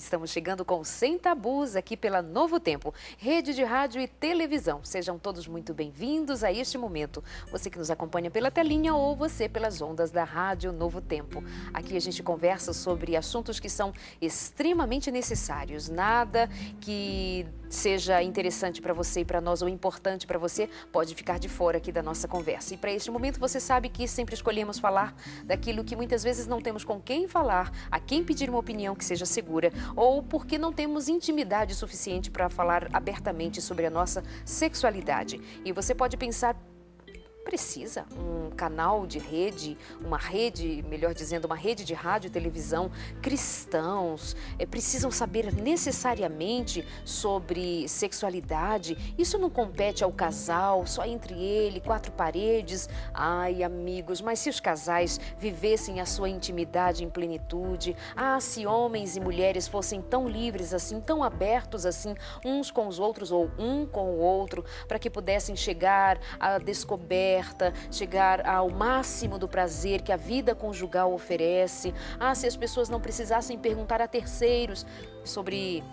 Estamos chegando com Sem Tabus aqui pela Novo Tempo, rede de rádio e televisão. Sejam todos muito bem-vindos a este momento. Você que nos acompanha pela telinha ou você pelas ondas da Rádio Novo Tempo. Aqui a gente conversa sobre assuntos que são extremamente necessários. Nada que seja interessante para você e para nós ou importante para você pode ficar de fora aqui da nossa conversa. E para este momento você sabe que sempre escolhemos falar daquilo que muitas vezes não temos com quem falar, a quem pedir uma opinião que seja segura, ou porque não temos intimidade suficiente para falar abertamente sobre a nossa sexualidade. E você pode pensar, precisa um canal de rede, uma rede, melhor dizendo, uma rede de rádio e televisão, cristãos, precisam saber necessariamente sobre sexualidade? Isso não compete ao casal, só entre ele, quatro paredes? Ai, amigos, mas se os casais vivessem a sua intimidade em plenitude, se homens e mulheres fossem tão livres assim, tão abertos assim, uns com os outros ou um com o outro, para que pudessem chegar à descoberta, chegar ao máximo do prazer que a vida conjugal oferece. Se as pessoas não precisassem perguntar a terceiros sobre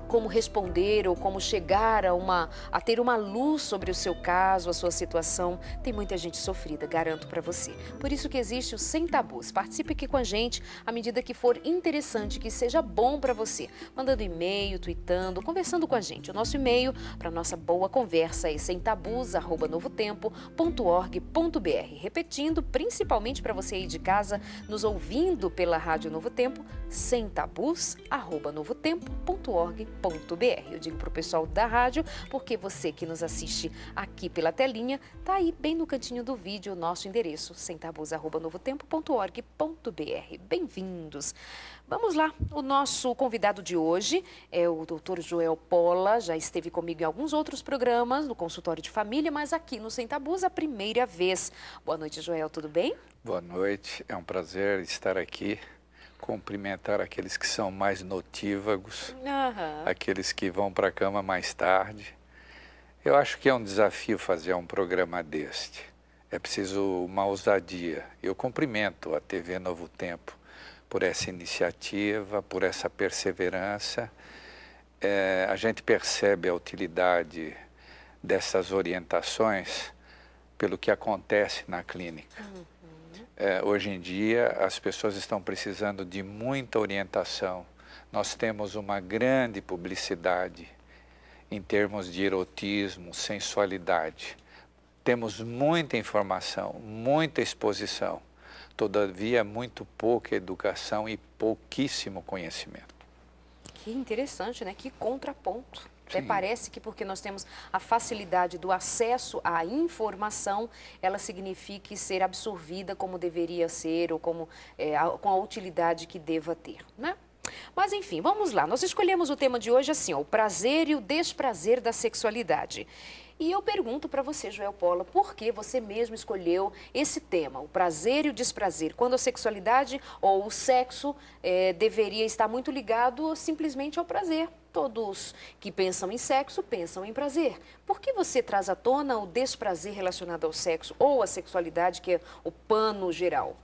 como responder ou como chegar a ter uma luz sobre o seu caso, a sua situação. Tem muita gente sofrida, garanto para você. Por isso que existe o Sem Tabus. Participe aqui com a gente à medida que for interessante, que seja bom para você. Mandando e-mail, tweetando, conversando com a gente. O nosso e-mail para nossa boa conversa é semtabus@novotempo.org.br. Repetindo, principalmente para você aí de casa, nos ouvindo pela Rádio Novo Tempo, semtabus@novotempo.org.br. Eu digo para o pessoal da rádio, porque você que nos assiste aqui pela telinha, tá aí bem no cantinho do vídeo o nosso endereço, semtabus@novotempo.org.br. Bem-vindos! Vamos lá, o nosso convidado de hoje é o Dr. Joel Pola, já esteve comigo em alguns outros programas, no consultório de família, mas aqui no Sem Tabus a primeira vez. Boa noite, Joel, tudo bem? Boa noite, é um prazer estar aqui. Cumprimentar aqueles que são mais notívagos, aqueles que vão para a cama mais tarde. Eu acho que é um desafio fazer um programa deste. É preciso uma ousadia. Eu cumprimento a TV Novo Tempo por essa iniciativa, por essa perseverança. A gente percebe a utilidade dessas orientações pelo que acontece na clínica. Hoje em dia, as pessoas estão precisando de muita orientação. Nós temos uma grande publicidade em termos de erotismo, sensualidade. Temos muita informação, muita exposição. Todavia, muito pouca educação e pouquíssimo conhecimento. Que interessante, né? Que contraponto. Até parece que porque nós temos a facilidade do acesso à informação, ela signifique ser absorvida como deveria ser ou como, com a utilidade que deva ter, né? Mas enfim, vamos lá. Nós escolhemos o tema de hoje assim, o prazer e o desprazer da sexualidade. E eu pergunto para você, Joel Pola, por que você mesmo escolheu esse tema, o prazer e o desprazer, quando a sexualidade ou o sexo deveria estar muito ligado simplesmente ao prazer? Todos que pensam em sexo, pensam em prazer. Por que você traz à tona o desprazer relacionado ao sexo ou à sexualidade, que é o pano geral?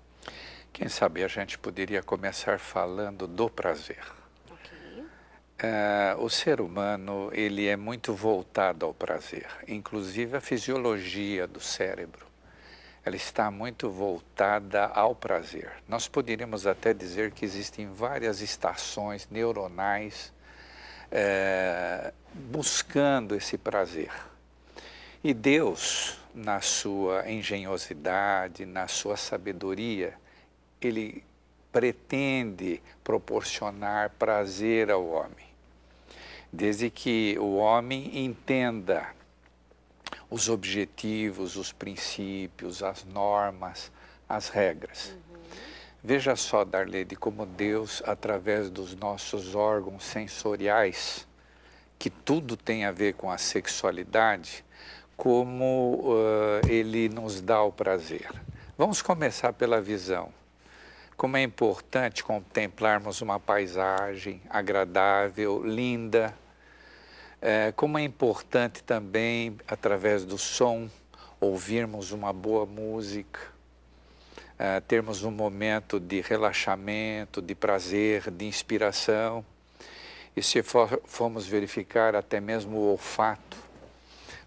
Quem sabe a gente poderia começar falando do prazer. O ser humano, ele é muito voltado ao prazer, inclusive a fisiologia do cérebro, ela está muito voltada ao prazer. Nós poderíamos até dizer que existem várias estações neuronais buscando esse prazer. E Deus, na sua engenhosidade, na sua sabedoria, Ele pretende proporcionar prazer ao homem, desde que o homem entenda os objetivos, os princípios, as normas, as regras. Veja só, Darlene, como Deus, através dos nossos órgãos sensoriais, que tudo tem a ver com a sexualidade, como Ele nos dá o prazer. Vamos começar pela visão. Como é importante contemplarmos uma paisagem agradável, linda. Como é importante também, através do som, ouvirmos uma boa música, termos um momento de relaxamento, de prazer, de inspiração. E se formos verificar até mesmo o olfato,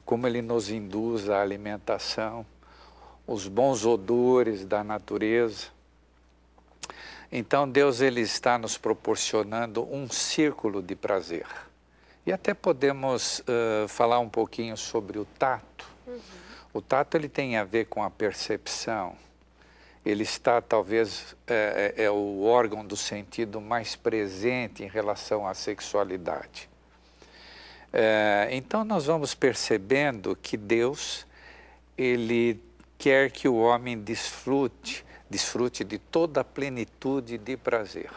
como ele nos induz à alimentação, os bons odores da natureza. Então Deus ele está nos proporcionando um círculo de prazer. E até podemos falar um pouquinho sobre o tato. O tato ele tem a ver com a percepção. Ele está, talvez, é o órgão do sentido mais presente em relação à sexualidade. Então nós vamos percebendo que Deus, ele quer que o homem desfrute de toda a plenitude de prazer.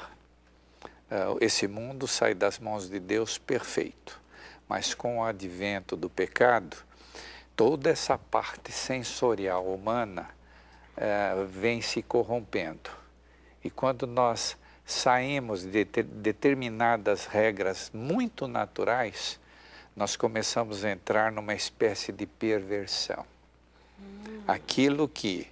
Esse mundo sai das mãos de Deus perfeito, mas com o advento do pecado, toda essa parte sensorial humana vem se corrompendo. E quando nós saímos de determinadas regras muito naturais, nós começamos a entrar numa espécie de perversão. Aquilo que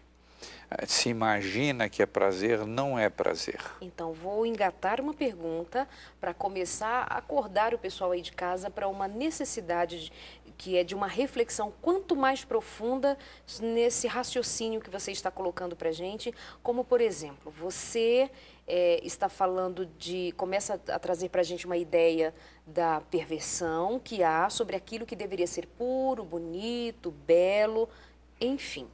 se imagina que é prazer, não é prazer. Então, vou engatar uma pergunta para começar a acordar o pessoal aí de casa para uma necessidade que é de uma reflexão quanto mais profunda nesse raciocínio que você está colocando para a gente, como, por exemplo, você está falando começa a trazer para a gente uma ideia da perversão que há sobre aquilo que deveria ser puro, bonito, belo, enfim.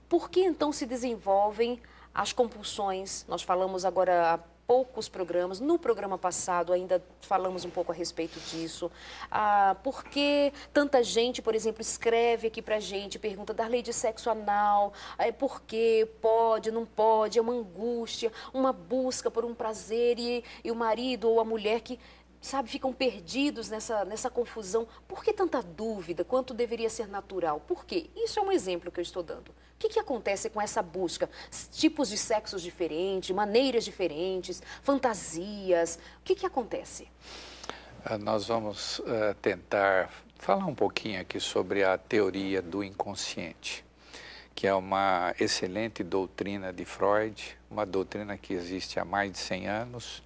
Por que então se desenvolvem as compulsões? Nós falamos agora há poucos programas, no programa passado ainda falamos um pouco a respeito disso. Por que tanta gente, por exemplo, escreve aqui pra gente, pergunta da lei de sexo anal, por que pode, não pode, é uma angústia, uma busca por um prazer e o marido ou a mulher que, sabe, ficam perdidos nessa confusão. Por que tanta dúvida? Quanto deveria ser natural? Por quê? Isso é um exemplo que eu estou dando. O que acontece com essa busca? Tipos de sexos diferentes, maneiras diferentes, fantasias. O que acontece? Nós vamos tentar falar um pouquinho aqui sobre a teoria do inconsciente, que é uma excelente doutrina de Freud, uma doutrina que existe há mais de 100 anos,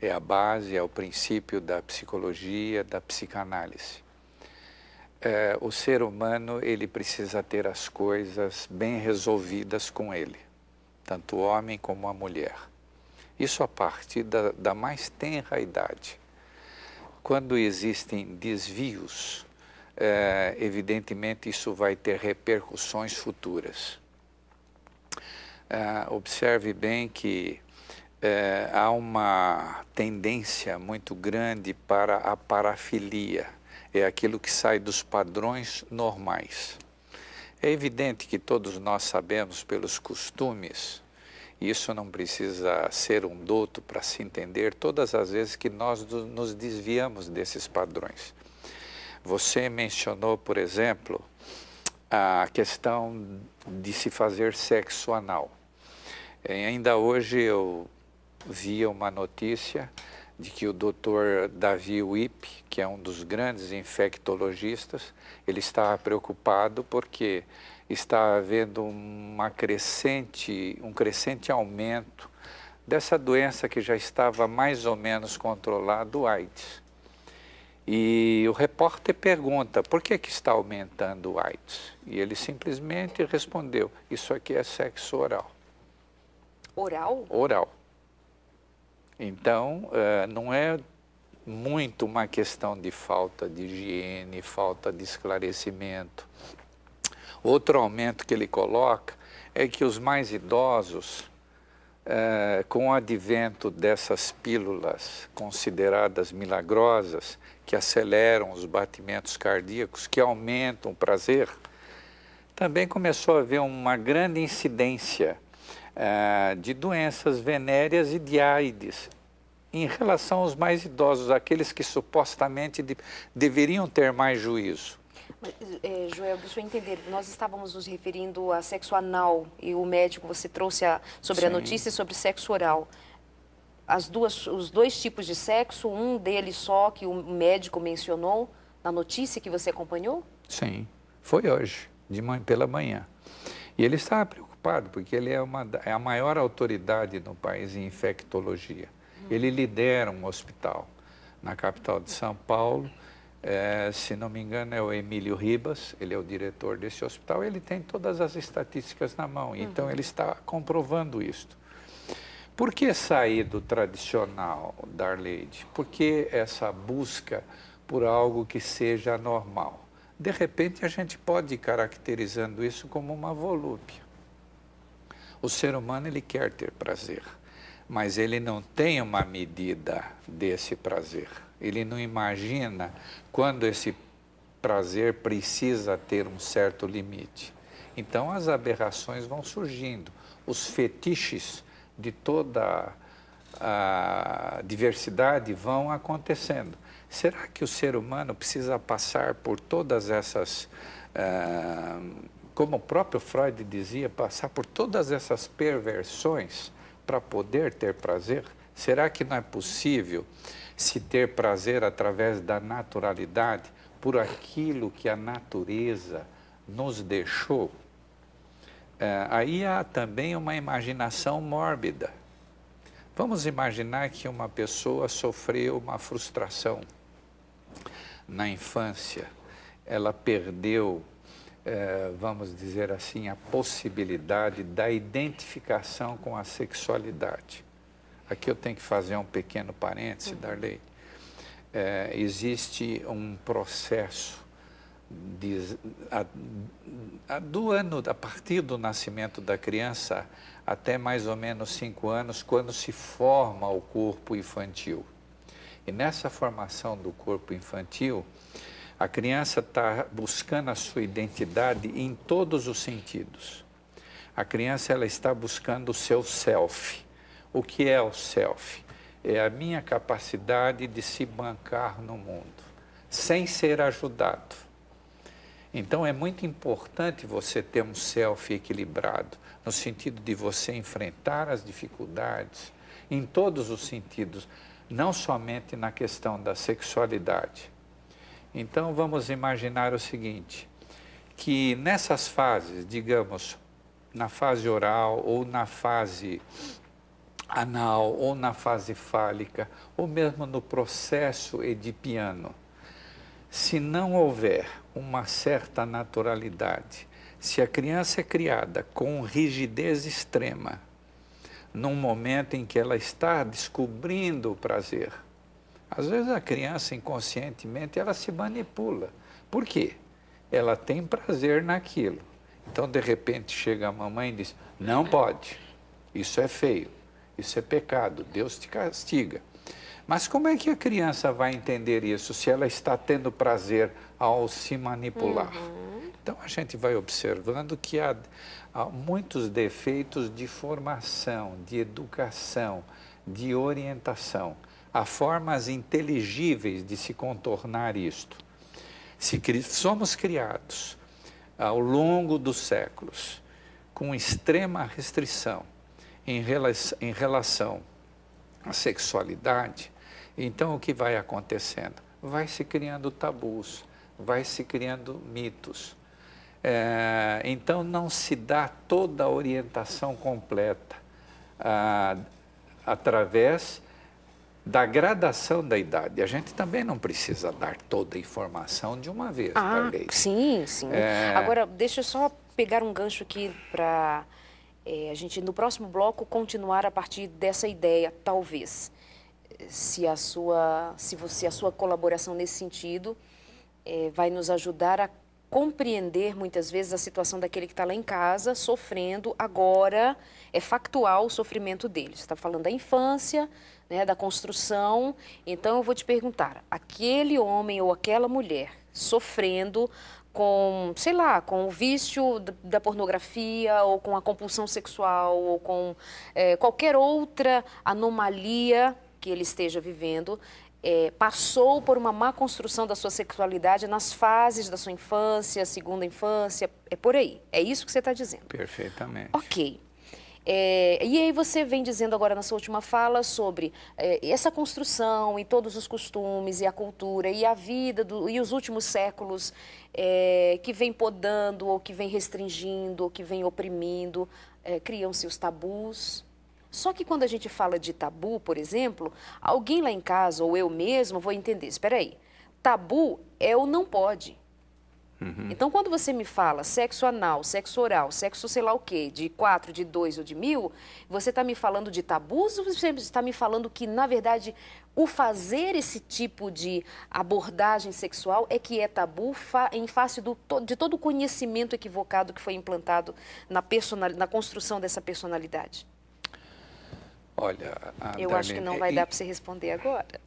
é a base, é o princípio da psicologia, da psicanálise. O ser humano, ele precisa ter as coisas bem resolvidas com ele, tanto o homem como a mulher. Isso a partir da mais tenra idade. Quando existem desvios, evidentemente isso vai ter repercussões futuras. Observe bem que há uma tendência muito grande para a parafilia, é aquilo que sai dos padrões normais. É evidente que todos nós sabemos pelos costumes, e isso não precisa ser um douto para se entender, todas as vezes que nós nos desviamos desses padrões. Você mencionou, por exemplo, a questão de se fazer sexo anal. Ainda hoje eu vi uma notícia de que o Dr. Davi Wippe, que é um dos grandes infectologistas, ele estava preocupado porque está havendo um crescente aumento dessa doença que já estava mais ou menos controlada, o AIDS. E o repórter pergunta, por que está aumentando o AIDS? E ele simplesmente respondeu, isso aqui é sexo oral. Oral? Oral. Então, não é muito uma questão de falta de higiene, falta de esclarecimento. Outro aumento que ele coloca é que os mais idosos, com o advento dessas pílulas consideradas milagrosas, que aceleram os batimentos cardíacos, que aumentam o prazer, também começou a haver uma grande incidência de doenças venéreas e de AIDS, em relação aos mais idosos, aqueles que supostamente deveriam ter mais juízo. Mas, Joel, deixa eu entender, nós estávamos nos referindo a sexo anal e o médico, você trouxe sobre a notícia sobre sexo oral. Os dois tipos de sexo, um deles só que o médico mencionou na notícia que você acompanhou? Sim, foi hoje, pela manhã. E ele estava preocupado, porque ele é a maior autoridade no país em infectologia. Ele lidera um hospital na capital de São Paulo. Se não me engano, é o Emílio Ribas, ele é o diretor desse hospital, ele tem todas as estatísticas na mão, então ele está comprovando isto. Por que sair do tradicional, Darleide? Por que essa busca por algo que seja normal? De repente, a gente pode ir caracterizando isso como uma volúpia. O ser humano, ele quer ter prazer, mas ele não tem uma medida desse prazer. Ele não imagina quando esse prazer precisa ter um certo limite. Então, as aberrações vão surgindo, os fetiches de toda a diversidade vão acontecendo. Será que o ser humano precisa passar por todas essas, como o próprio Freud dizia, passar por todas essas perversões para poder ter prazer? Será que não é possível se ter prazer através da naturalidade, por aquilo que a natureza nos deixou? Aí há também uma imaginação mórbida. Vamos imaginar que uma pessoa sofreu uma frustração na infância. Ela perdeu, vamos dizer assim, a possibilidade da identificação com a sexualidade. Aqui eu tenho que fazer um pequeno parêntese, Darleide. Existe um processo a partir do nascimento da criança até mais ou menos 5 anos, quando se forma o corpo infantil. E nessa formação do corpo infantil, a criança está buscando a sua identidade em todos os sentidos. A criança ela está buscando o seu self. O que é o self? É a minha capacidade de se bancar no mundo, sem ser ajudado. Então, é muito importante você ter um self equilibrado, no sentido de você enfrentar as dificuldades, em todos os sentidos, não somente na questão da sexualidade. Então, vamos imaginar o seguinte, que nessas fases, digamos, na fase oral ou na fase anal ou na fase fálica, ou mesmo no processo edipiano, se não houver uma certa naturalidade, se a criança é criada com rigidez extrema, num momento em que ela está descobrindo o prazer, às vezes a criança inconscientemente ela se manipula. Por quê? Ela tem prazer naquilo. Então, de repente, chega a mamãe e diz, não pode, isso é feio, isso é pecado, Deus te castiga. Mas como é que a criança vai entender isso se ela está tendo prazer ao se manipular? Então, a gente vai observando que há muitos defeitos de formação, de educação, de orientação. Há formas inteligíveis de se contornar isto. Se somos criados ao longo dos séculos com extrema restrição em relação à sexualidade, então o que vai acontecendo? Vai se criando tabus, vai se criando mitos. Então não se dá toda a orientação completa através da gradação da idade. A gente também não precisa dar toda a informação de uma vez. Sim, sim. Agora, deixa eu só pegar um gancho aqui para a gente, no próximo bloco, continuar a partir dessa ideia, talvez. Se a sua colaboração nesse sentido vai nos ajudar a compreender muitas vezes a situação daquele que está lá em casa, sofrendo, agora é factual o sofrimento dele. Você está falando da infância, né, da construção, então eu vou te perguntar, aquele homem ou aquela mulher sofrendo com, sei lá, com o vício da pornografia, ou com a compulsão sexual, ou com qualquer outra anomalia que ele esteja vivendo, passou por uma má construção da sua sexualidade nas fases da sua infância, segunda infância, é por aí. É isso que você está dizendo. Perfeitamente. Ok. E aí você vem dizendo agora na sua última fala sobre essa construção e todos os costumes e a cultura e a vida e os últimos séculos que vem podando ou que vem restringindo ou que vem oprimindo, criam-se os tabus, Só que quando a gente fala de tabu, por exemplo, alguém lá em casa ou eu mesmo vou entender, espera aí, tabu é o não pode. Então, quando você me fala sexo anal, sexo oral, sexo sei lá o quê, de 4, de 2 ou de 1000, você está me falando de tabus ou você está me falando que, na verdade, o fazer esse tipo de abordagem sexual é que é tabu em face de todo o conhecimento equivocado que foi implantado na construção dessa personalidade? Olha, Eu acho que não vai dar para você responder agora.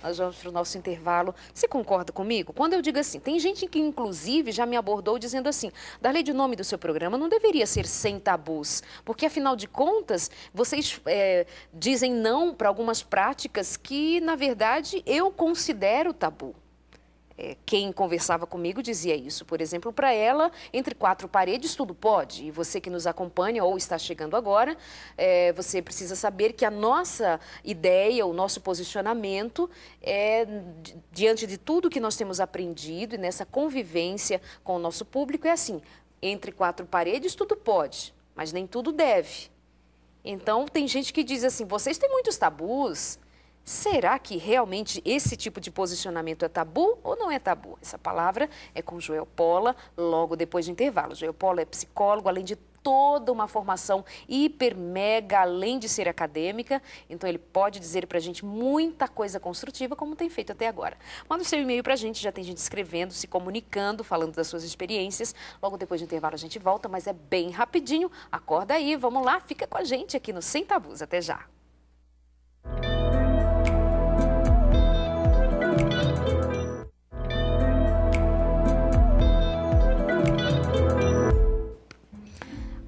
Nós vamos para o nosso intervalo. Você concorda comigo? Quando eu digo assim, tem gente que inclusive já me abordou dizendo assim, Darleide, o nome do seu programa não deveria ser Sem Tabus, porque afinal de contas, vocês dizem não para algumas práticas que, na verdade, eu considero tabu. Quem conversava comigo dizia isso. Por exemplo, para ela, entre 4 paredes, tudo pode. E você que nos acompanha ou está chegando agora, você precisa saber que a nossa ideia, o nosso posicionamento diante de tudo que nós temos aprendido e nessa convivência com o nosso público, é assim, entre 4 paredes, tudo pode, mas nem tudo deve. Então, tem gente que diz assim, vocês têm muitos tabus. Será que realmente esse tipo de posicionamento é tabu ou não é tabu? Essa palavra é com Joel Pola, logo depois do intervalo. Joel Pola é psicólogo, além de toda uma formação hiper, mega, além de ser acadêmica. Então, ele pode dizer para a gente muita coisa construtiva, como tem feito até agora. Manda o seu e-mail para a gente, já tem gente escrevendo, se comunicando, falando das suas experiências. Logo depois do intervalo a gente volta, mas é bem rapidinho. Acorda aí, vamos lá, fica com a gente aqui no Sem Tabus. Até já.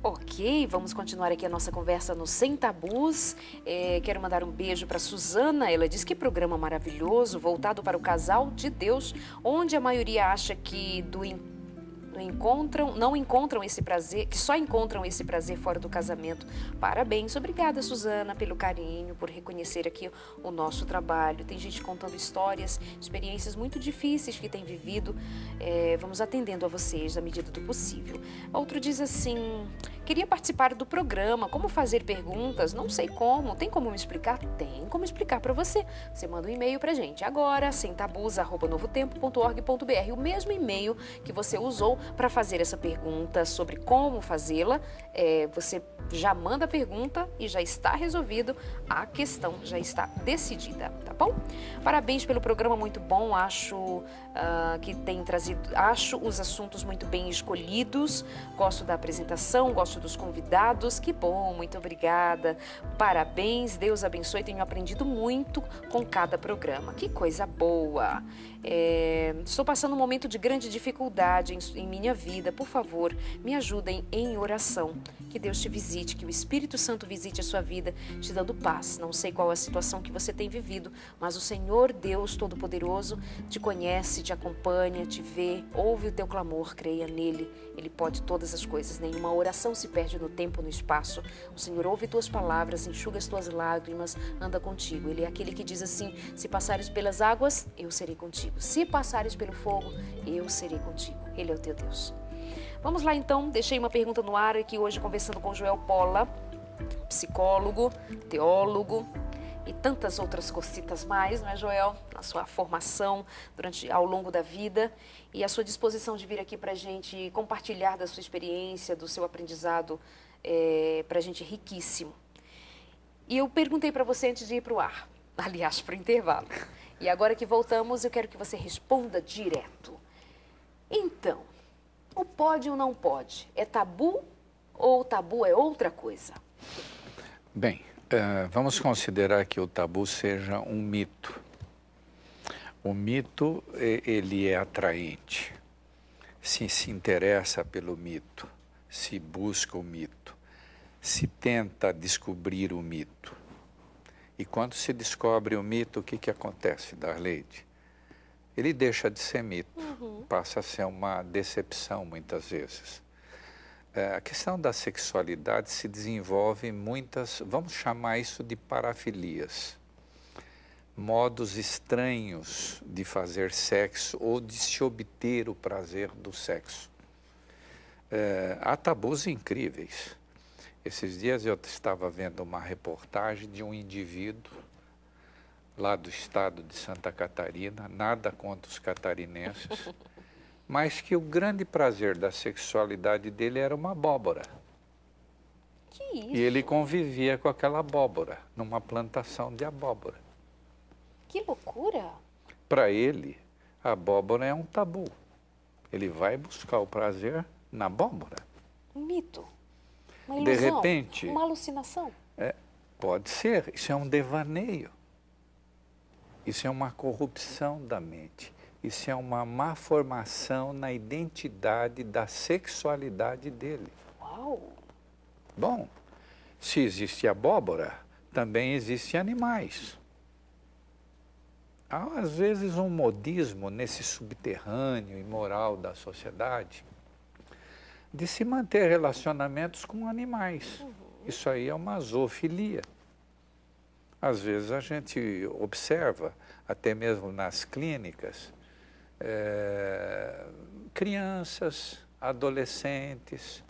Ok, vamos continuar aqui a nossa conversa no Sem Tabus. Quero mandar um beijo para Suzana. Ela diz que programa maravilhoso, voltado para o casal de Deus, onde a maioria acha que não encontram esse prazer, que só encontram esse prazer fora do casamento. Parabéns, obrigada, Suzana, pelo carinho, por reconhecer aqui o nosso trabalho. Tem gente contando histórias, experiências muito difíceis que tem vivido. Vamos atendendo a vocês à medida do possível. Outro diz assim, queria participar do programa, como fazer perguntas? Não sei como, tem como me explicar? Tem como explicar para você. Você manda um e-mail pra gente agora, semtabus@novotempo.org.br, o mesmo e-mail que você usou para fazer essa pergunta sobre como fazê-la. Você já manda a pergunta e já está resolvido, a questão já está decidida, tá bom? Parabéns pelo programa, muito bom, acho que tem trazido, acho os assuntos muito bem escolhidos, gosto da apresentação, gosto dos convidados, que bom, muito obrigada, parabéns, Deus abençoe, tenho aprendido muito com cada programa, que coisa boa. Estou passando um momento de grande dificuldade em minha vida, por favor, me ajudem em oração, que Deus te visite, que o Espírito Santo visite a sua vida, te dando paz. Não sei qual a situação que você tem vivido, mas o Senhor Deus Todo-Poderoso te conhece, te acompanha, te vê, ouve o teu clamor, creia nele, ele pode todas as coisas, nenhuma oração se perde no tempo, no espaço. O Senhor ouve tuas palavras, enxuga as tuas lágrimas, anda contigo. Ele é aquele que diz assim, se passares pelas águas, eu serei contigo. Se passares pelo fogo, eu serei contigo. Ele é o teu Deus. Vamos lá então, deixei uma pergunta no ar aqui hoje conversando com Joel Pola, psicólogo, teólogo e tantas outras cositas mais, não é, Joel? Na sua formação ao longo da vida e a sua disposição de vir aqui para a gente compartilhar da sua experiência, do seu aprendizado, para a gente riquíssimo. E eu perguntei para você antes de ir para o ar, aliás, para o intervalo. E agora que voltamos, eu quero que você responda direto. Então, o pode ou não pode? É tabu ou o tabu é outra coisa? Bem, vamos considerar que o tabu seja um mito. O mito, ele é atraente. Se interessa pelo mito, se busca o mito, se tenta descobrir o mito. E quando se descobre o mito, o que acontece, Darleide? Ele deixa de ser mito, passa a ser uma decepção muitas vezes. A questão da sexualidade se desenvolve em muitas, vamos chamar isso de parafilias, modos estranhos de fazer sexo ou de se obter o prazer do sexo. Há tabus incríveis. Esses dias eu estava vendo uma reportagem de um indivíduo lá do estado de Santa Catarina, nada contra os catarinenses, mas que o grande prazer da sexualidade dele era uma abóbora. Que isso? E ele convivia com aquela abóbora, numa plantação de abóbora. Que loucura! Para ele, a abóbora é um tabu. Ele vai buscar o prazer na abóbora. Um mito, uma De ilusão, repente, uma alucinação. pode ser, isso é um devaneio. Isso é uma corrupção da mente. Isso é uma má formação na identidade da sexualidade dele. Uau! Bom, se existe abóbora, também existem animais. Há, às vezes, um modismo nesse subterrâneo imoral da sociedade de se manter relacionamentos com animais. Isso aí é uma zoofilia. Às vezes a gente observa, até mesmo nas clínicas, crianças, adolescentes,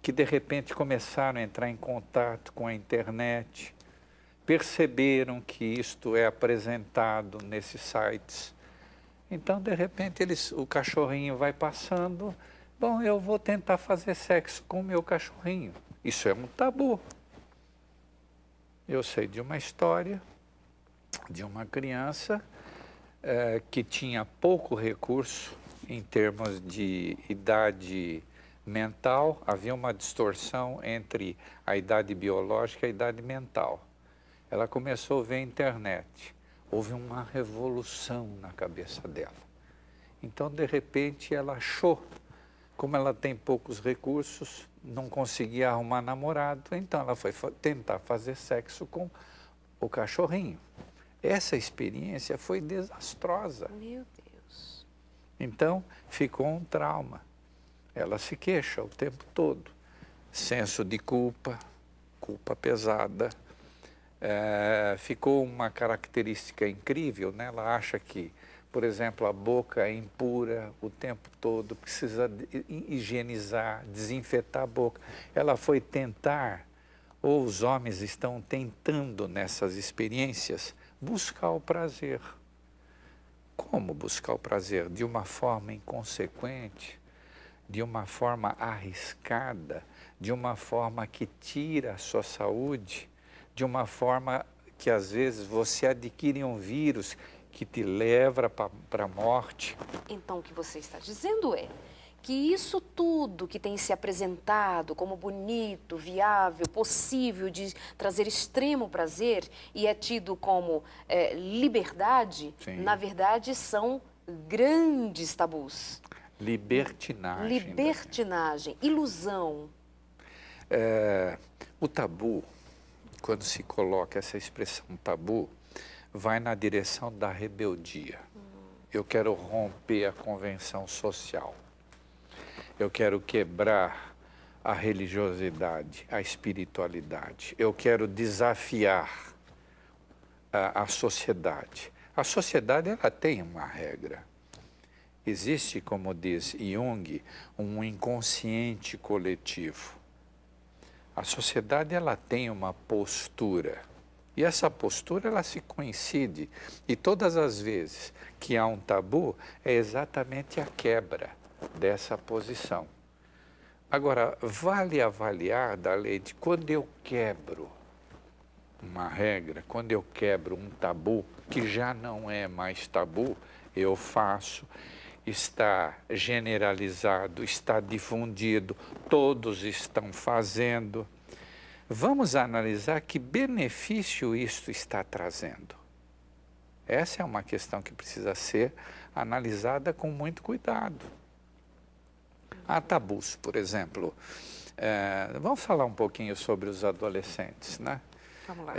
que de repente começaram a entrar em contato com a internet, perceberam que isto é apresentado nesses sites. Então, de repente, o cachorrinho vai passando, bom, eu vou tentar fazer sexo com o meu cachorrinho. Isso é um tabu. Eu sei de uma história de uma criança que tinha pouco recurso em termos de idade mental, havia uma distorção entre a idade biológica e a idade mental. Ela começou a ver a internet, houve uma revolução na cabeça dela. Então, de repente, ela achou, como ela tem poucos recursos, não conseguia arrumar namorado, então ela foi tentar fazer sexo com o cachorrinho. Essa experiência foi desastrosa. Meu Deus. Então, ficou um trauma. Ela se queixa o tempo todo. Senso de culpa, culpa pesada. Ficou uma característica incrível, né? Ela acha que, por exemplo, a boca é impura o tempo todo, precisa higienizar, desinfetar a boca. Ela foi tentar, ou os homens estão tentando nessas experiências, buscar o prazer. Como buscar o prazer? De uma forma inconsequente, de uma forma arriscada, de uma forma que tira a sua saúde, de uma forma que às vezes você adquire um vírus que te leva para a morte. Então, o que você está dizendo é que isso tudo que tem se apresentado como bonito, viável, possível de trazer extremo prazer e é tido como liberdade, Sim. na verdade são grandes tabus. Libertinagem. Libertinagem, ilusão. O tabu, quando se coloca essa expressão tabu, vai na direção da rebeldia. Eu quero romper a convenção social. Eu quero quebrar a religiosidade, a espiritualidade. Eu quero desafiar a sociedade. A sociedade, ela tem uma regra. Existe, como diz Jung, um inconsciente coletivo. A sociedade, ela tem uma postura. E essa postura, ela se coincide. E todas as vezes que há um tabu, é exatamente a quebra dessa posição. Agora, vale avaliar da lei de quando eu quebro uma regra, quando eu quebro um tabu, que já não é mais tabu, eu faço, está generalizado, está difundido, todos estão fazendo. Vamos analisar que benefício isto está trazendo. Essa é uma questão que precisa ser analisada com muito cuidado. Há tabus, por exemplo. Vamos falar um pouquinho sobre os adolescentes, né? Vamos lá.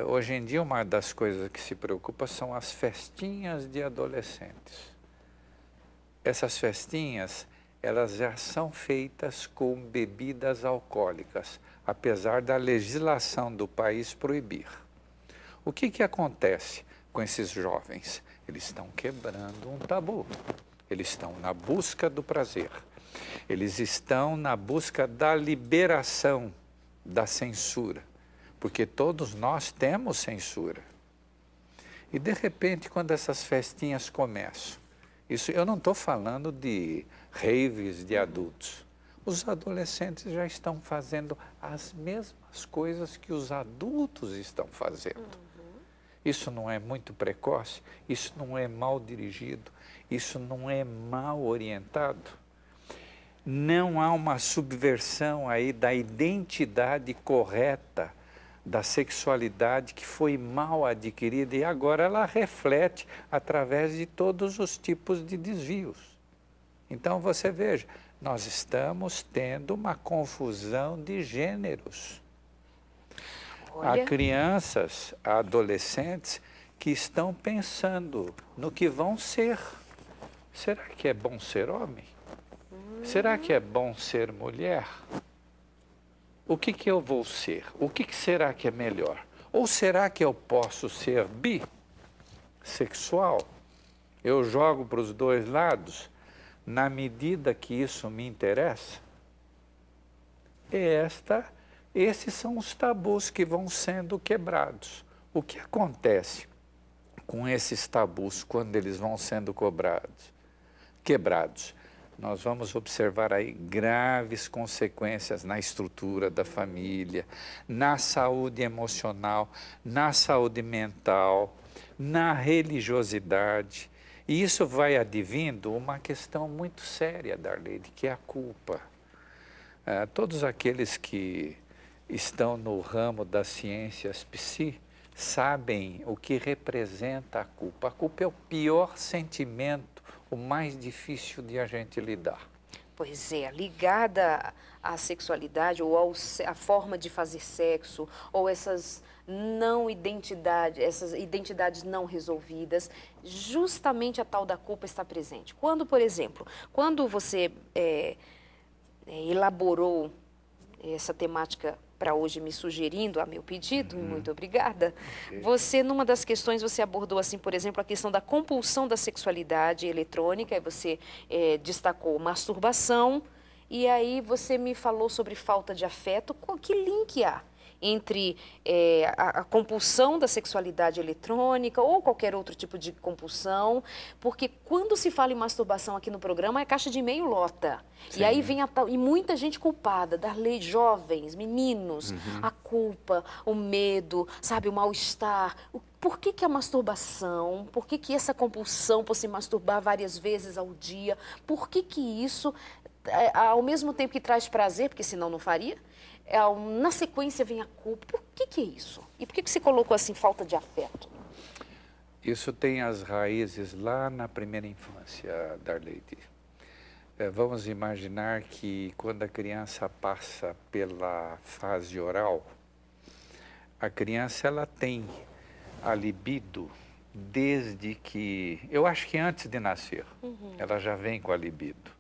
Hoje em dia, uma das coisas que se preocupa são as festinhas de adolescentes. Essas festinhas, elas já são feitas com bebidas alcoólicas, apesar da legislação do país proibir. O que acontece com esses jovens? Eles estão quebrando um tabu. Eles estão na busca do prazer. Eles estão na busca da liberação da censura, porque todos nós temos censura. E de repente, quando essas festinhas começam, isso eu não estou falando de raves de adultos. Os adolescentes já estão fazendo as mesmas coisas que os adultos estão fazendo. Isso não é muito precoce? Isso não é mal dirigido? Isso não é mal orientado? Não há uma subversão aí da identidade correta da sexualidade que foi mal adquirida e agora ela reflete através de todos os tipos de desvios. Então você veja, nós estamos tendo uma confusão de gêneros. Olha. Há crianças, há adolescentes que estão pensando no que vão ser. Será que é bom ser homem? Será que é bom ser mulher? O que eu vou ser? O que será que é melhor? Ou será que eu posso ser bissexual? Eu jogo para os dois lados na medida que isso me interessa? Esses são os tabus que vão sendo quebrados. O que acontece com esses tabus quando eles vão sendo quebrados? Nós vamos observar aí graves consequências na estrutura da família, na saúde emocional, na saúde mental, na religiosidade. E isso vai advindo uma questão muito séria, Darleide, que é a culpa. Todos aqueles que estão no ramo das ciências psi sabem o que representa a culpa. A culpa é o pior sentimento, o mais difícil de a gente lidar. Pois é, ligada à sexualidade ou à forma de fazer sexo, ou essas identidades não resolvidas, justamente a tal da culpa está presente. Quando, por exemplo, quando você elaborou essa temática para hoje me sugerindo a meu pedido, e muito obrigada. Okay. Você, numa das questões, você abordou, assim, por exemplo, a questão da compulsão da sexualidade eletrônica, e você destacou masturbação, e aí você me falou sobre falta de afeto. Que link há entre a compulsão da sexualidade eletrônica ou qualquer outro tipo de compulsão? Porque quando se fala em masturbação aqui no programa, a caixa de e-mail lota. Sim. E aí vem e muita gente culpada, jovens, meninos, a culpa, o medo, sabe, o mal-estar. Por que a masturbação? Por que essa compulsão por se masturbar várias vezes ao dia? Por que isso, ao mesmo tempo que traz prazer, porque senão não faria, na sequência vem a culpa? Por que é isso? E por que você colocou assim, falta de afeto? Isso tem as raízes lá na primeira infância, Darleide. Vamos imaginar que quando a criança passa pela fase oral, a criança ela tem a libido desde que, eu acho que antes de nascer, ela já vem com a libido.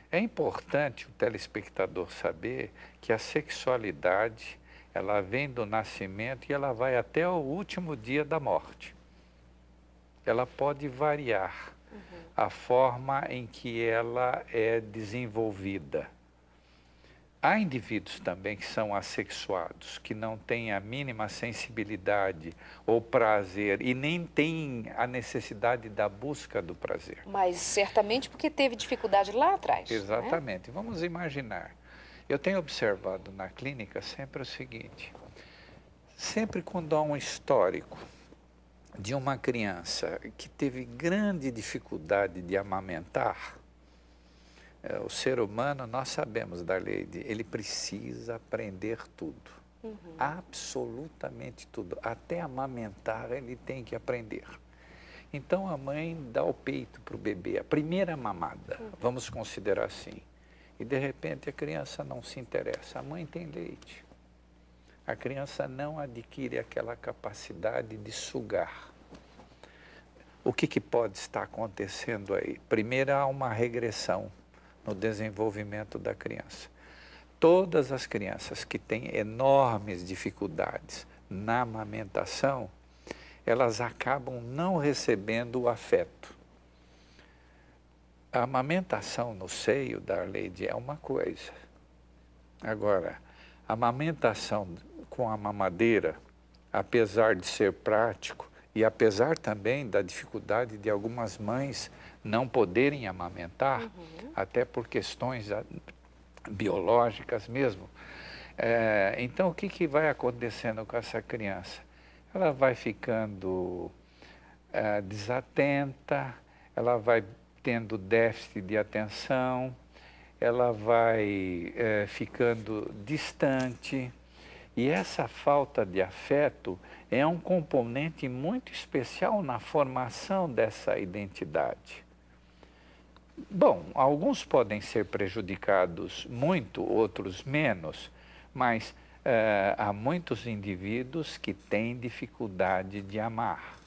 É importante o telespectador saber que a sexualidade, ela vem do nascimento e ela vai até o último dia da morte. Ela pode variar a forma em que ela é desenvolvida. Há indivíduos também que são assexuados, que não têm a mínima sensibilidade ou prazer e nem têm a necessidade da busca do prazer. Mas certamente porque teve dificuldade lá atrás. Exatamente. Né? Vamos imaginar. Eu tenho observado na clínica sempre o seguinte, sempre quando há um histórico de uma criança que teve grande dificuldade de amamentar, o ser humano, nós sabemos, Darleide, ele precisa aprender tudo. Absolutamente tudo. Até amamentar ele tem que aprender. Então a mãe dá o peito para o bebê, a primeira mamada, vamos considerar assim. E de repente a criança não se interessa, a mãe tem leite. A criança não adquire aquela capacidade de sugar. O que pode estar acontecendo aí? Primeiro há uma regressão no desenvolvimento da criança. Todas as crianças que têm enormes dificuldades na amamentação, elas acabam não recebendo o afeto. A amamentação no seio, Darleide, é uma coisa. Agora, A amamentação com a mamadeira, apesar de ser prático, e apesar também da dificuldade de algumas mães não poderem amamentar, até por questões biológicas mesmo, então o que vai acontecendo com essa criança? Ela vai ficando desatenta, ela vai tendo déficit de atenção, ela vai ficando distante. E essa falta de afeto é um componente muito especial na formação dessa identidade. Bom, alguns podem ser prejudicados muito, outros menos, mas há muitos indivíduos que têm dificuldade de amar.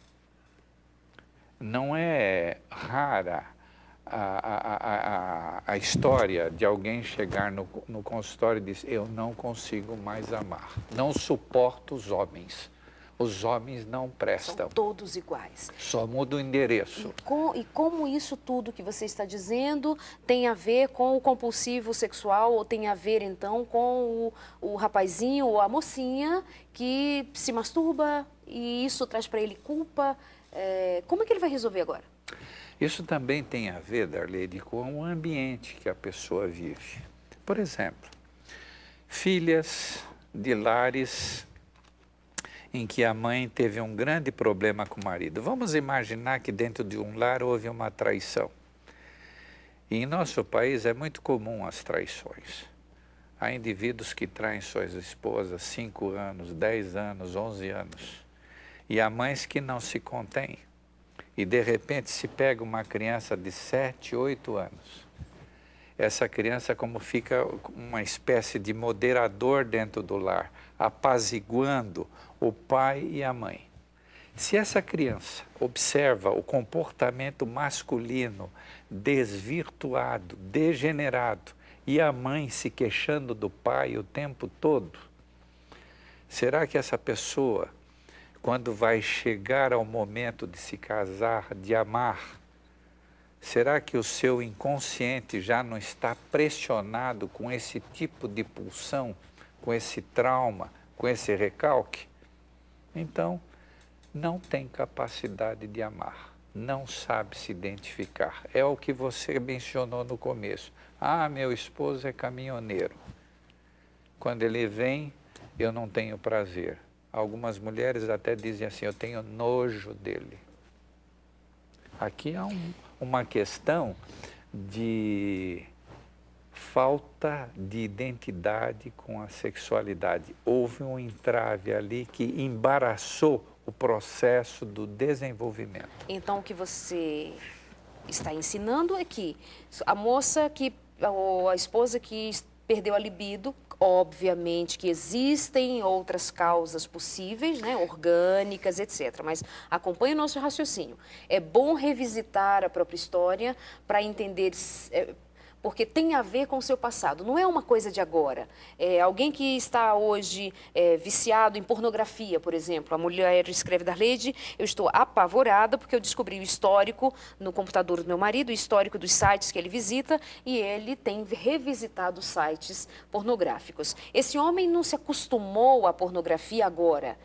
Não é rara a história de alguém chegar no consultório e dizer: eu não consigo mais amar, não suporto os homens não prestam. São todos iguais. Só muda o endereço. E como isso tudo que você está dizendo tem a ver com o compulsivo sexual, ou tem a ver então com o rapazinho ou a mocinha que se masturba e isso traz para ele culpa? Como é que ele vai resolver agora? Isso também tem a ver, Darlene, com o ambiente que a pessoa vive. Por exemplo, filhas de lares em que a mãe teve um grande problema com o marido. Vamos imaginar que dentro de um lar houve uma traição. E em nosso país é muito comum as traições. Há indivíduos que traem suas esposas 5 anos, 10 anos, 11 anos. E há mães que não se contêm. E de repente se pega uma criança de 7, 8 anos. Essa criança como fica uma espécie de moderador dentro do lar, apaziguando o pai e a mãe. Se essa criança observa o comportamento masculino desvirtuado, degenerado, e a mãe se queixando do pai o tempo todo, será que essa pessoa, quando vai chegar ao momento de se casar, de amar, será que o seu inconsciente já não está pressionado com esse tipo de pulsão, com esse trauma, com esse recalque? Então, não tem capacidade de amar, não sabe se identificar. É o que você mencionou no começo. Ah, meu esposo é caminhoneiro. Quando ele vem, eu não tenho prazer. Algumas mulheres até dizem assim: eu tenho nojo dele. Aqui há uma questão de falta de identidade com a sexualidade. Houve um entrave ali que embaraçou o processo do desenvolvimento. Então, o que você está ensinando é que a moça ou a esposa que perdeu a libido, obviamente que existem outras causas possíveis, né, orgânicas, etc. Mas acompanhe o nosso raciocínio. É bom revisitar a própria história para entender, porque tem a ver com o seu passado. Não é uma coisa de agora. Alguém que está hoje viciado em pornografia, por exemplo. A mulher escreve: Darlene, eu estou apavorada porque eu descobri o histórico no computador do meu marido, o histórico dos sites que ele visita, e ele tem revisitado sites pornográficos. Esse homem não se acostumou à pornografia agora.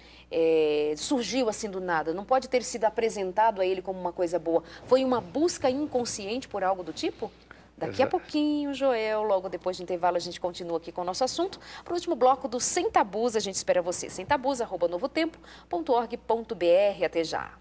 Surgiu assim do nada. Não pode ter sido apresentado a ele como uma coisa boa. Foi uma busca inconsciente por algo do tipo? Daqui a pouquinho, Joel, logo depois do intervalo, a gente continua aqui com o nosso assunto. Para o último bloco do Sem Tabus, a gente espera você. semtabus@novotempo.org.br. Até já.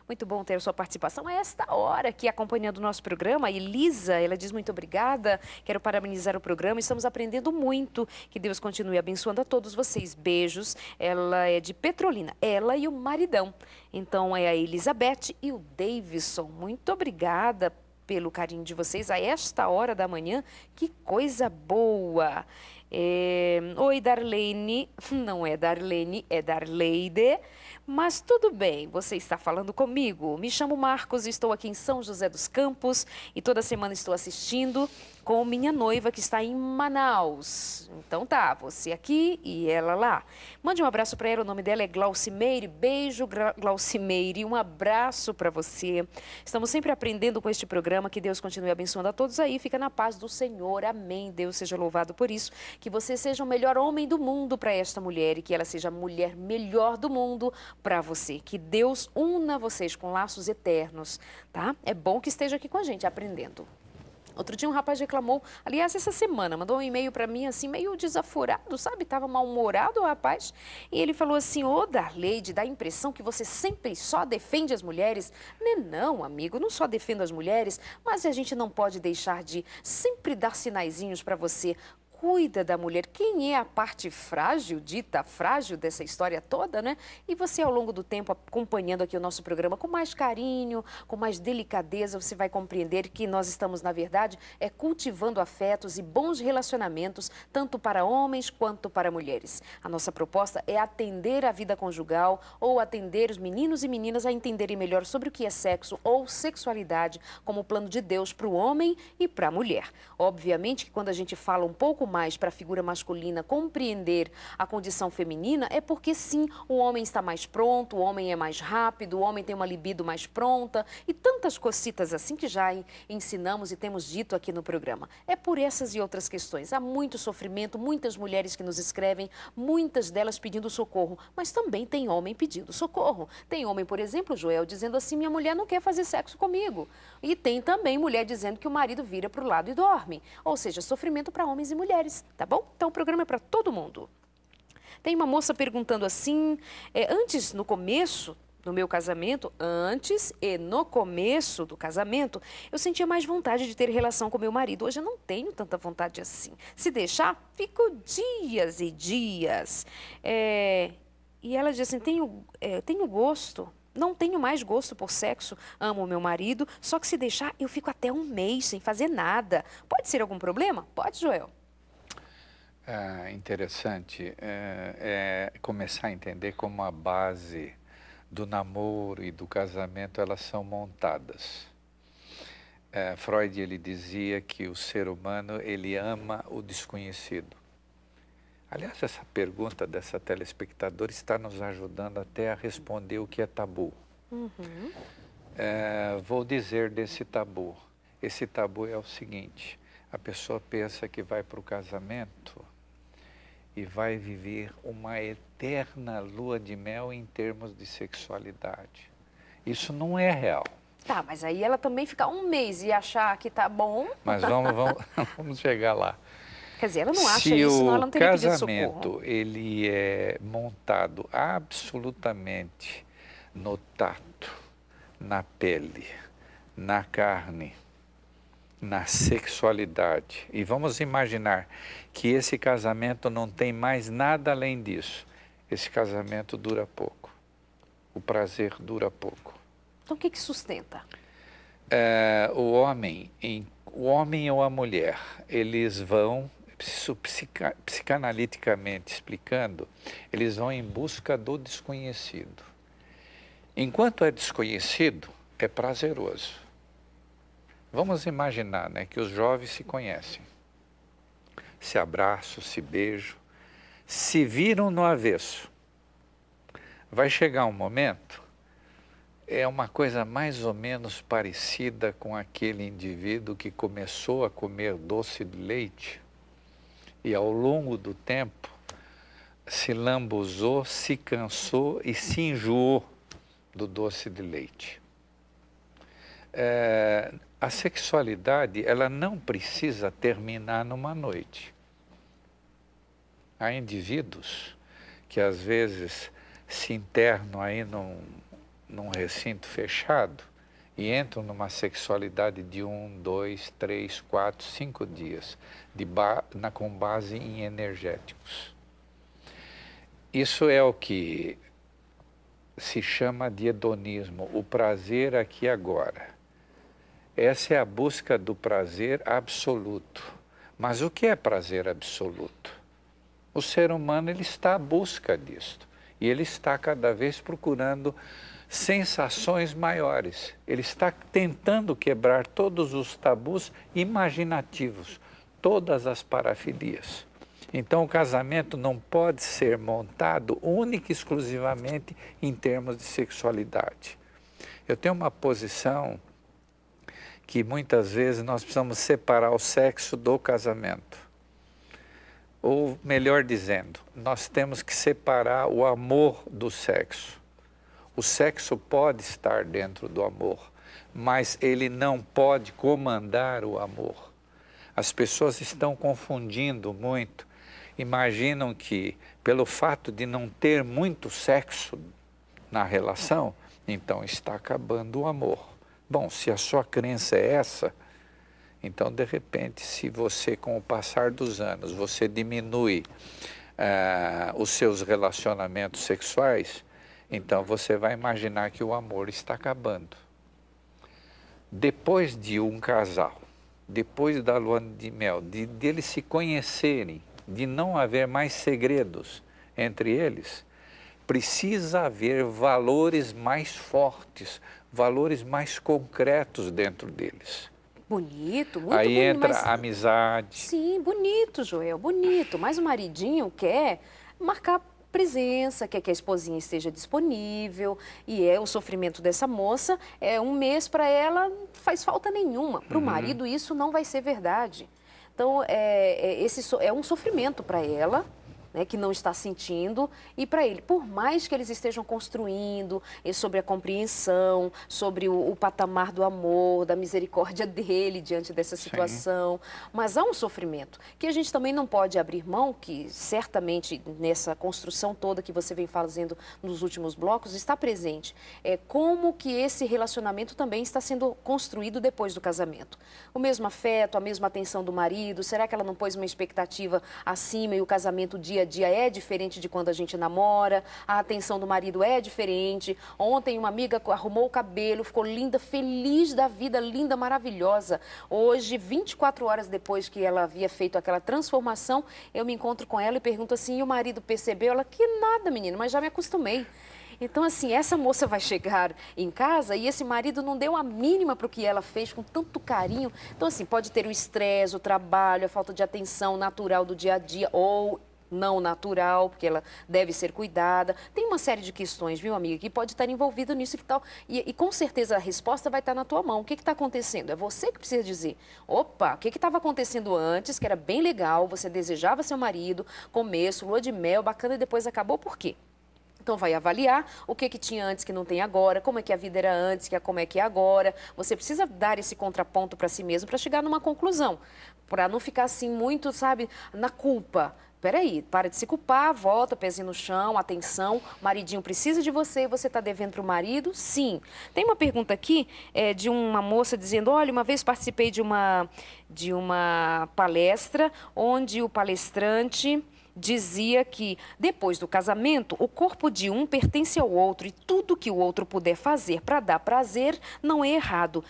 Muito bom ter a sua participação a esta hora aqui acompanhando o nosso programa. A Elisa, ela diz: muito obrigada, quero parabenizar o programa, estamos aprendendo muito, que Deus continue abençoando a todos vocês. Beijos. Ela é de Petrolina, ela e o maridão. Então é a Elizabeth e o Davidson. Muito obrigada pelo carinho de vocês a esta hora da manhã, que coisa boa. Oi, Darlene, não é Darlene, é Darleide. Mas tudo bem, você está falando comigo. Me chamo Marcos, estou aqui em São José dos Campos e toda semana estou assistindo com minha noiva que está em Manaus. Então tá, você aqui e ela lá. Mande um abraço para ela, o nome dela é Glaucimeire. Beijo, Glaucimeire, um abraço para você. Estamos sempre aprendendo com este programa, que Deus continue abençoando a todos aí. Fica na paz do Senhor, amém. Deus seja louvado por isso. Que você seja o melhor homem do mundo para esta mulher e que ela seja a mulher melhor do mundo para você. Que Deus una vocês com laços eternos, tá? É bom que esteja aqui com a gente aprendendo. Outro dia um rapaz reclamou, aliás, essa semana, mandou um e-mail para mim assim, meio desaforado, sabe? Estava mal-humorado o rapaz. E ele falou assim, ô Darleide, dá a impressão que você sempre só defende as mulheres. Não, amigo, não só defendo as mulheres, mas a gente não pode deixar de sempre dar sinaizinhos para você. Cuida da mulher. Quem é a parte frágil, dita frágil dessa história toda, né? E você, ao longo do tempo, acompanhando aqui o nosso programa com mais carinho, com mais delicadeza, você vai compreender que nós estamos, na verdade, cultivando afetos e bons relacionamentos, tanto para homens quanto para mulheres. A nossa proposta é atender a vida conjugal ou atender os meninos e meninas a entenderem melhor sobre o que é sexo ou sexualidade como plano de Deus para o homem e para a mulher. Obviamente que quando a gente fala um pouco mais para a figura masculina compreender a condição feminina, é porque sim, o homem está mais pronto, o homem é mais rápido, o homem tem uma libido mais pronta e tantas cositas assim que já ensinamos e temos dito aqui no programa. É por essas e outras questões. Há muito sofrimento, muitas mulheres que nos escrevem, muitas delas pedindo socorro, mas também tem homem pedindo socorro. Tem homem, por exemplo, Joel, dizendo assim, minha mulher não quer fazer sexo comigo. E tem também mulher dizendo que o marido vira para o lado e dorme. Ou seja, sofrimento para homens e mulheres. Tá bom? Então o programa é para todo mundo. Tem uma moça perguntando assim, antes, no começo do meu casamento, antes e no começo do casamento, eu sentia mais vontade de ter relação com meu marido. Hoje eu não tenho tanta vontade assim. Se deixar, fico dias e dias. E ela diz assim, tenho gosto. Não tenho mais gosto por sexo, amo o meu marido, só que se deixar, eu fico até um mês sem fazer nada. Pode ser algum problema? Pode, Joel? Interessante começar a entender como a base do namoro e do casamento elas são montadas. Freud ele dizia que o ser humano ele ama o desconhecido. Aliás, essa pergunta dessa telespectadora está nos ajudando até a responder o que é tabu. Uhum. Vou dizer desse tabu. Esse tabu é o seguinte, a pessoa pensa que vai para o casamento e vai viver uma eterna lua de mel em termos de sexualidade. Isso não é real. Tá, mas aí ela também ficar um mês e achar que tá bom. Mas vamos chegar lá. Quer dizer, ela não acha isso, senão ela não teria pedido socorro. Se o casamento ele é montado absolutamente no tato, na pele, na carne, na sexualidade, e vamos imaginar que esse casamento não tem mais nada além disso, esse casamento dura pouco, o prazer dura pouco. Então o que sustenta? O homem ou a mulher, eles vão, psicanaliticamente explicando, eles vão em busca do desconhecido. Enquanto é desconhecido, é prazeroso. Vamos imaginar, né, que os jovens se conhecem, se abraçam, se beijam, se viram no avesso. Vai chegar um momento, é uma coisa mais ou menos parecida com aquele indivíduo que começou a comer doce de leite e ao longo do tempo se lambuzou, se cansou e se enjoou do doce de leite. A sexualidade, ela não precisa terminar numa noite. Há indivíduos que às vezes se internam aí num recinto fechado e entram numa sexualidade de 1, 2, 3, 4, 5 dias, com base em energéticos. Isso é o que se chama de hedonismo, o prazer aqui e agora. Essa é a busca do prazer absoluto. Mas o que é prazer absoluto? O ser humano ele está à busca disto. E ele está cada vez procurando sensações maiores. Ele está tentando quebrar todos os tabus imaginativos, todas as parafilias. Então, o casamento não pode ser montado única e exclusivamente em termos de sexualidade. Eu tenho uma posição que muitas vezes nós precisamos separar o sexo do casamento. Ou, melhor dizendo, nós temos que separar o amor do sexo. O sexo pode estar dentro do amor, mas ele não pode comandar o amor. As pessoas estão confundindo muito. Imaginam que, pelo fato de não ter muito sexo na relação, então está acabando o amor. Bom, se a sua crença é essa, então, de repente, se você, com o passar dos anos, você diminui os seus relacionamentos sexuais, então você vai imaginar que o amor está acabando. Depois de um casal, depois da lua de mel, de eles se conhecerem, de não haver mais segredos entre eles, precisa haver valores mais fortes, valores mais concretos dentro deles. Bonito, muito Aí bonito. entra a amizade. Sim, bonito, Joel, bonito. Mas o maridinho quer marcar presença, quer que a esposinha esteja disponível, e o sofrimento dessa moça, um mês para ela não faz falta nenhuma. Para o marido isso não vai ser verdade. Então, esse é um sofrimento para ela, né, que não está sentindo, e para ele, por mais que eles estejam construindo sobre a compreensão, sobre o patamar do amor, da misericórdia dele diante dessa situação, sim, mas há um sofrimento que a gente também não pode abrir mão, que certamente nessa construção toda que você vem fazendo nos últimos blocos está presente. Como que esse relacionamento também está sendo construído depois do casamento. O mesmo afeto, a mesma atenção do marido, será que ela não pôs uma expectativa acima e o casamento dia dia é diferente de quando a gente namora, a atenção do marido é diferente. Ontem uma amiga arrumou o cabelo, ficou linda, feliz da vida, linda, maravilhosa. Hoje, 24 horas depois que ela havia feito aquela transformação, eu me encontro com ela e pergunto assim, e o marido percebeu? Ela, que nada, menina, mas já me acostumei. Então, assim, essa moça vai chegar em casa e esse marido não deu a mínima para o que ela fez com tanto carinho. Então, assim, pode ter o estresse, o trabalho, a falta de atenção natural do dia a dia ou não natural, porque ela deve ser cuidada. Tem uma série de questões, viu, amiga, que pode estar envolvida nisso e tal. E com certeza a resposta vai estar na tua mão. O que está acontecendo? É você que precisa dizer. Opa, o que estava acontecendo antes, que era bem legal, você desejava seu marido, começo, lua de mel, bacana, e depois acabou, por quê? Então, vai avaliar o que tinha antes que não tem agora, como é que a vida era antes, como é que é agora. Você precisa dar esse contraponto para si mesmo para chegar numa conclusão, para não ficar assim muito, sabe, na culpa. Peraí, para de se culpar, volta, pezinho no chão, atenção, maridinho precisa de você está devendo para o marido? Sim. Tem uma pergunta aqui de uma moça dizendo, olha, uma vez participei de uma palestra onde o palestrante dizia que, depois do casamento, o corpo de um pertence ao outro e tudo que o outro puder fazer para dar prazer não é errado.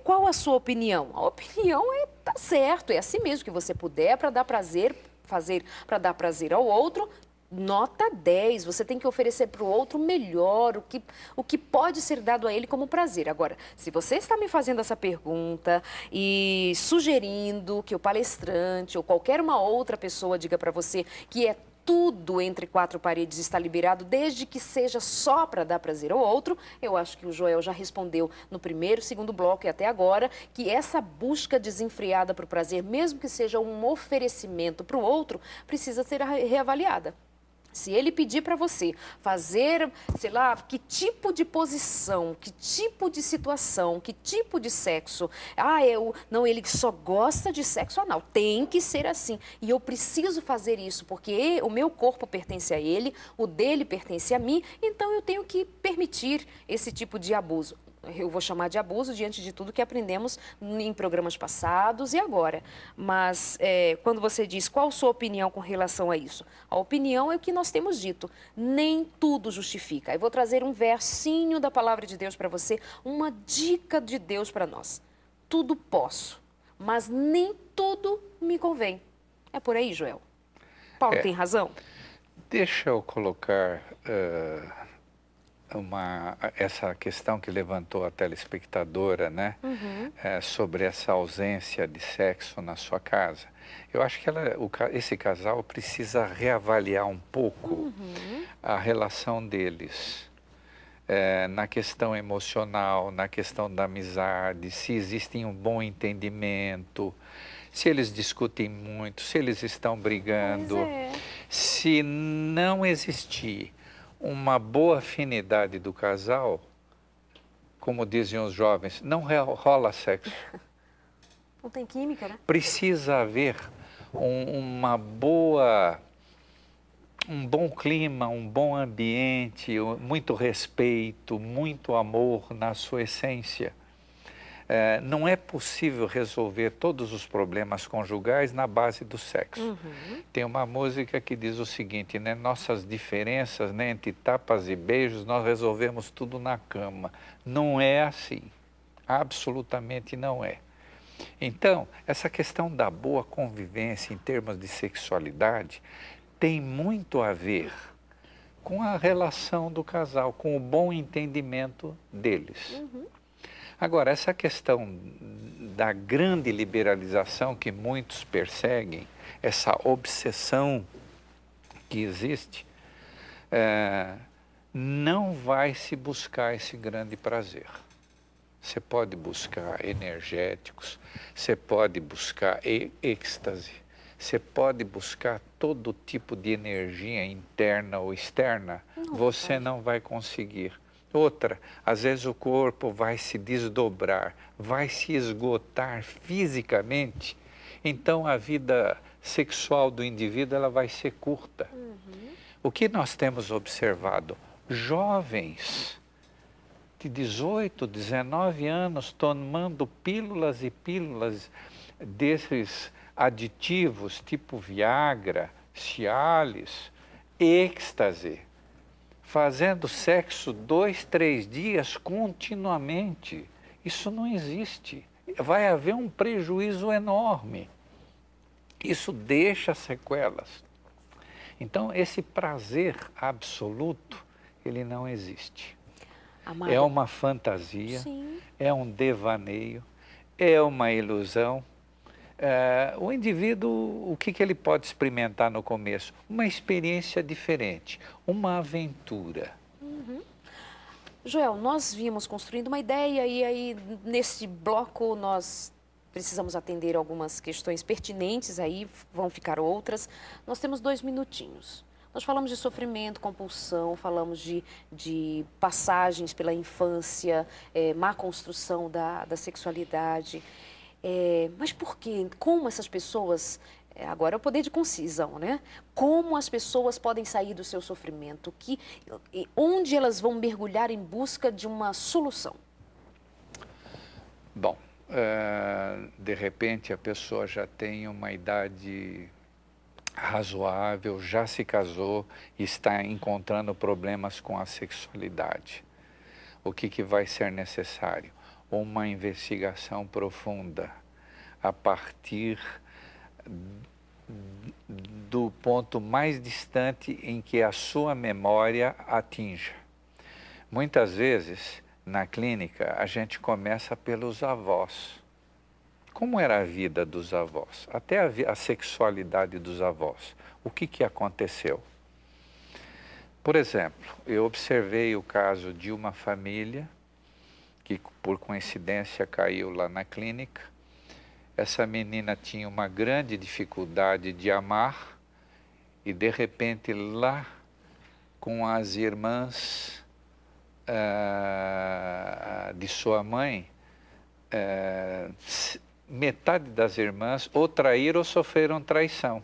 Qual a sua opinião? A opinião tá certo, é assim mesmo, que você puder para dar prazer, fazer para dar prazer ao outro, nota 10, você tem que oferecer para o outro o melhor, o que pode ser dado a ele como prazer. Agora, se você está me fazendo essa pergunta e sugerindo que o palestrante ou qualquer uma outra pessoa diga para você que tudo entre quatro paredes está liberado, desde que seja só para dar prazer ao outro, eu acho que o Joel já respondeu no primeiro, segundo bloco e até agora, que essa busca desenfreada para o prazer, mesmo que seja um oferecimento para o outro, precisa ser reavaliada. Se ele pedir para você fazer, sei lá, que tipo de posição, que tipo de situação, que tipo de sexo, não, ele só gosta de sexo anal, tem que ser assim. E eu preciso fazer isso, porque o meu corpo pertence a ele, o dele pertence a mim, então eu tenho que permitir esse tipo de abuso. Eu vou chamar de abuso diante de tudo que aprendemos em programas passados e agora. Mas quando você diz qual a sua opinião com relação a isso? A opinião é o que nós temos dito. Nem tudo justifica. Eu vou trazer um versinho da palavra de Deus para você, uma dica de Deus para nós. Tudo posso, mas nem tudo me convém. É por aí, Joel? Paulo tem razão? Deixa eu colocar essa questão que levantou a telespectadora, né? Sobre essa ausência de sexo na sua casa. Eu acho que esse casal precisa reavaliar um pouco a relação deles. Na questão emocional, na questão da amizade, se existe um bom entendimento, se eles discutem muito, se eles estão brigando. Pois é. Se não existir uma boa afinidade do casal, como dizem os jovens, não rola sexo. Não tem química, né? Precisa haver um bom clima, um bom ambiente, muito respeito, muito amor na sua essência. Não é possível resolver todos os problemas conjugais na base do sexo. Tem uma música que diz o seguinte, né? Nossas diferenças, né, entre tapas e beijos, nós resolvemos tudo na cama. Não é assim. Absolutamente não é. Então, essa questão da boa convivência em termos de sexualidade tem muito a ver com a relação do casal, com o bom entendimento deles. Agora, essa questão da grande liberalização que muitos perseguem, essa obsessão que existe, não vai se buscar esse grande prazer. Você pode buscar energéticos, você pode buscar êxtase, você pode buscar todo tipo de energia interna ou externa, você não vai conseguir. Outra, às vezes o corpo vai se desdobrar, vai se esgotar fisicamente, então a vida sexual do indivíduo ela vai ser curta. O que nós temos observado? Jovens de 18, 19 anos tomando pílulas e pílulas desses aditivos tipo Viagra, Cialis, êxtase, fazendo sexo 2, 3 dias continuamente. Isso não existe. Vai haver um prejuízo enorme. Isso deixa sequelas. Então, esse prazer absoluto, ele não existe. Amada. É uma fantasia, Sim. é um devaneio, é uma ilusão. O indivíduo, o que ele pode experimentar no começo? Uma experiência diferente, uma aventura. Joel, nós vimos construindo uma ideia e aí nesse bloco nós precisamos atender algumas questões pertinentes, aí vão ficar outras. Nós temos 2 minutinhos. Nós falamos de sofrimento, compulsão, falamos de passagens pela infância, má construção da sexualidade. Mas por quê? Como essas pessoas... Agora é o poder de concisão, né? Como as pessoas podem sair do seu sofrimento? Onde elas vão mergulhar em busca de uma solução? Bom, de repente a pessoa já tem uma idade razoável, já se casou e está encontrando problemas com a sexualidade. O que vai ser necessário? Uma investigação profunda a partir do ponto mais distante em que a sua memória atinja. Muitas vezes, na clínica, a gente começa pelos avós. Como era a vida dos avós? Até a sexualidade dos avós. O que aconteceu? Por exemplo, eu observei o caso de uma família que, por coincidência, caiu lá na clínica. Essa menina tinha uma grande dificuldade de amar e, de repente, lá com as irmãs de sua mãe, metade das irmãs ou traíram ou sofreram traição.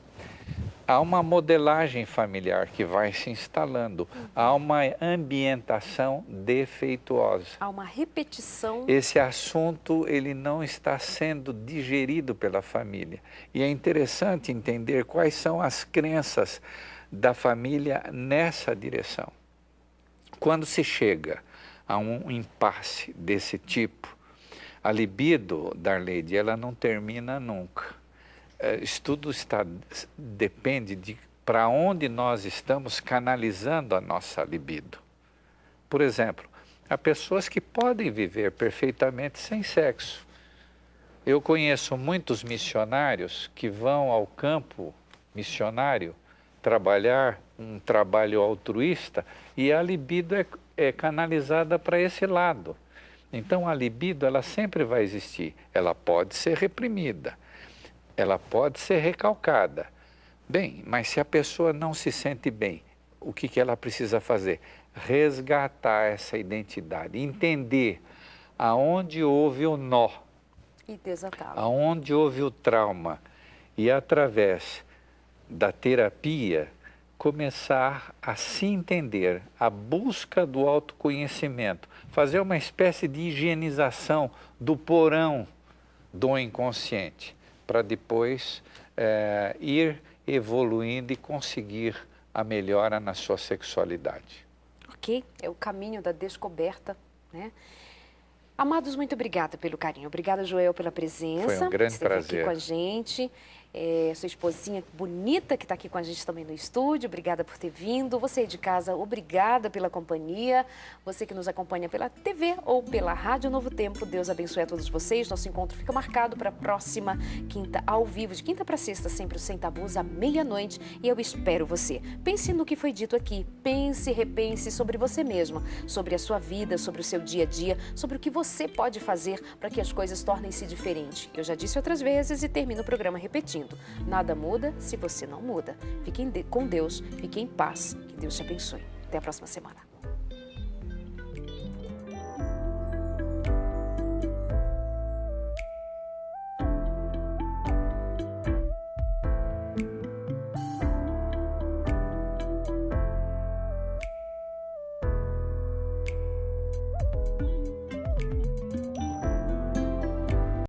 Há uma modelagem familiar que vai se instalando, há uma ambientação defeituosa. Há uma repetição. Esse assunto ele não está sendo digerido pela família. E é interessante entender quais são as crenças da família nessa direção. Quando se chega a um impasse desse tipo, a libido, Darleide, ela não termina nunca. Tudo depende de para onde nós estamos canalizando a nossa libido. Por exemplo, há pessoas que podem viver perfeitamente sem sexo. Eu conheço muitos missionários que vão ao campo missionário trabalhar um trabalho altruísta e a libido é canalizada para esse lado. Então a libido ela sempre vai existir, ela pode ser reprimida, ela pode ser recalcada. Bem, mas se a pessoa não se sente bem, o que ela precisa fazer? Resgatar essa identidade, entender aonde houve o nó, e desatá-lo. Aonde houve o trauma e através da terapia começar a se entender, a busca do autoconhecimento, fazer uma espécie de higienização do porão do inconsciente, para depois ir evoluindo e conseguir a melhora na sua sexualidade. Ok? É o caminho da descoberta, né? Amados, muito obrigada pelo carinho. Obrigada, Joel, pela presença. Foi um grande prazer. Aqui com a gente. Sua esposinha bonita que está aqui com a gente também no estúdio. Obrigada por ter vindo. Você aí de casa, obrigada pela companhia. Você que nos acompanha pela TV ou pela Rádio Novo Tempo, Deus abençoe a todos vocês. Nosso encontro fica marcado para a próxima quinta ao vivo, de quinta para sexta, sempre o Sem Tabus, à meia-noite. E eu espero você. Pense no que foi dito aqui. Pense, repense sobre você mesma, sobre a sua vida, sobre o seu dia a dia, sobre o que você pode fazer para que as coisas tornem-se diferentes. Eu já disse outras vezes e termino o programa repetindo. Nada muda se você não muda. Fique com Deus, fique em paz. Que Deus te abençoe. Até a próxima semana.